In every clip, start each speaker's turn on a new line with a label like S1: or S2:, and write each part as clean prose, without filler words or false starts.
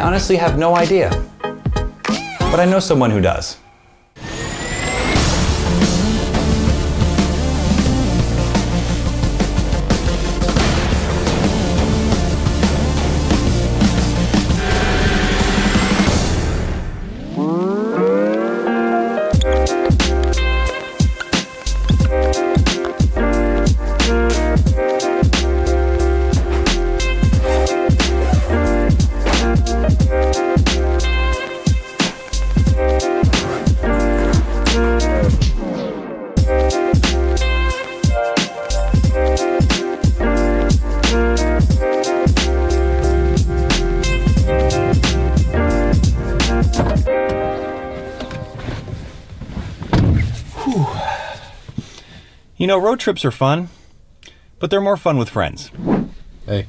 S1: honestly have no idea. But I know someone who does. You know, road trips are fun, but they're more fun with friends.
S2: Hey.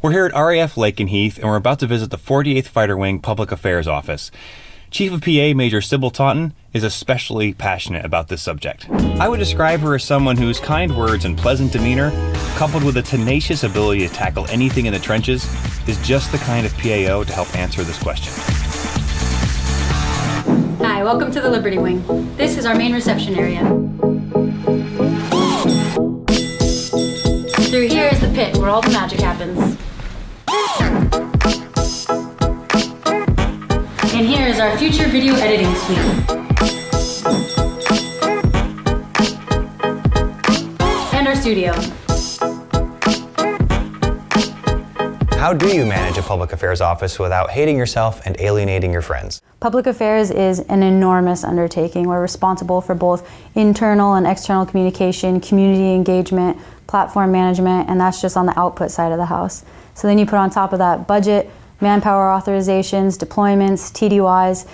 S1: We're here at RAF Lakenheath, and we're about to visit the 48th Fighter Wing Public Affairs Office. Chief of PA Major Sybil Taunton is especially passionate about this subject. I would describe her as someone whose kind words and pleasant demeanor, coupled with a tenacious ability to tackle anything in the trenches, is just the kind of PAO to help answer this question.
S3: Hi, welcome to the Liberty Wing. This is our main reception area. Through here is the pit where all the magic happens. And here is our future video editing suite. And our studio.
S1: How do you manage a public affairs office without hating yourself and alienating your friends?
S4: Public affairs is an enormous undertaking. We're responsible for both internal and external communication, community engagement, platform management, and that's just on the output side of the house. So then you put on top of that budget, manpower authorizations, deployments, TDYs,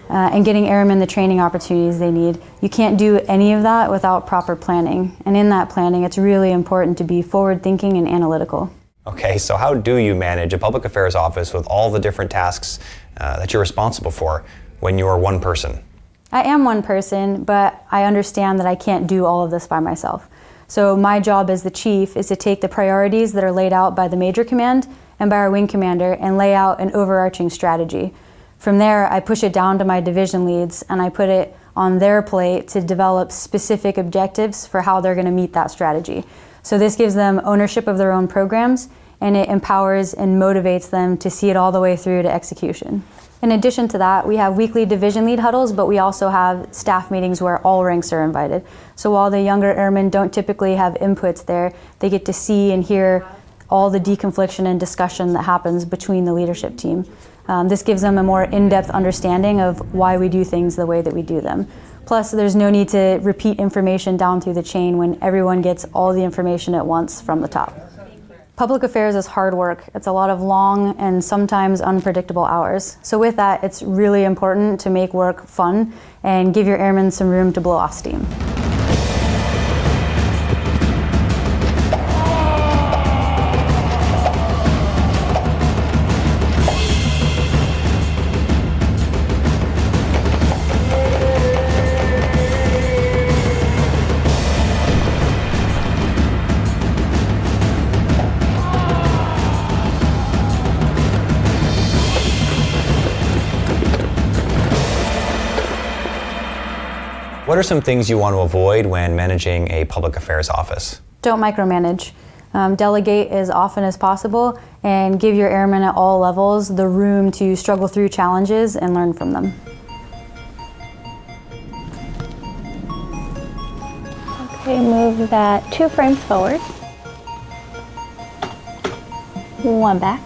S4: and getting airmen the training opportunities they need. You can't do any of that without proper planning. And in that planning, it's really important to be forward-thinking and analytical.
S1: Okay, so how do you manage a public affairs office with all the different tasks that you're responsible for when you're one person?
S4: I am one person, but I understand that I can't do all of this by myself. So my job as the chief is to take the priorities that are laid out by the Major Command and by our wing commander and lay out an overarching strategy. From there, I push it down to my division leads and I put it on their plate to develop specific objectives for how they're going to meet that strategy. So this gives them ownership of their own programs, and it empowers and motivates them to see it all the way through to execution. In addition to that, we have weekly division lead huddles, but we also have staff meetings where all ranks are invited. So while the younger airmen don't typically have inputs there, they get to see and hear all the deconfliction and discussion that happens between the leadership team. This gives them a more in-depth understanding of why we do things the way that we do them. Plus, there's no need to repeat information down through the chain when everyone gets all the information at once from the top. Public affairs is hard work. It's a lot of long and sometimes unpredictable hours. So with that, it's really important to make work fun and give your airmen some room to blow off steam.
S1: What are some things you want to avoid when managing a public affairs office?
S4: Don't micromanage. Delegate as often as possible and give your airmen at all levels the room to struggle through challenges and learn from them.
S5: Okay, move that 2 frames forward. 1 back.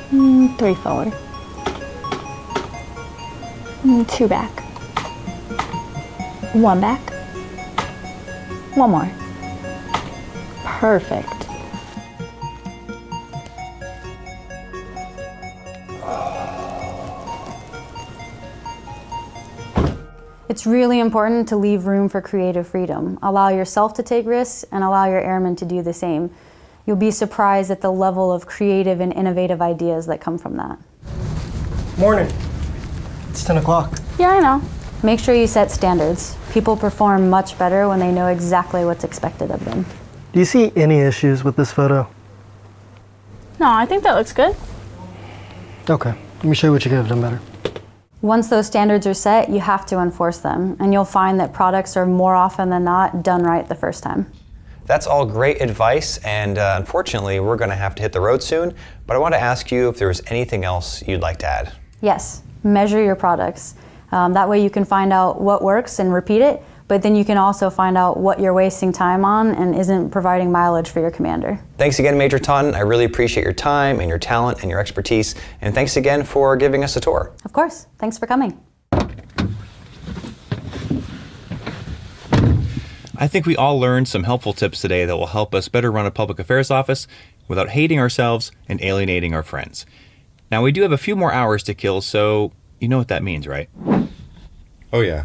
S5: 3 forward. 2 back. 1 back. 1 more. Perfect.
S4: It's really important to leave room for creative freedom. Allow yourself to take risks and allow your airmen to do the same. You'll be surprised at the level of creative and innovative ideas that come from that.
S6: Morning. It's 10 o'clock.
S5: Yeah, I know.
S4: Make sure you set standards. People perform much better when they know exactly what's expected of them.
S6: Do you see any issues with this photo?
S5: No, I think that looks good.
S6: Okay, let me show you what you could have done better.
S4: Once those standards are set, you have to enforce them, and you'll find that products are more often than not done right the first time.
S1: That's all great advice, and unfortunately, we're going to have to hit the road soon, but I want to ask you if there was anything else you'd like to add.
S4: Yes, measure your products. That way you can find out what works and repeat it, but then you can also find out what you're wasting time on and isn't providing mileage for your commander.
S1: Thanks again, Major Taunton. I really appreciate your time and your talent and your expertise, and thanks again for giving us a tour.
S4: Of course, thanks for coming.
S1: I think we all learned some helpful tips today that will help us better run a public affairs office without hating ourselves and alienating our friends. Now, we do have a few more hours to kill, so you know what that means, right?
S2: Oh yeah,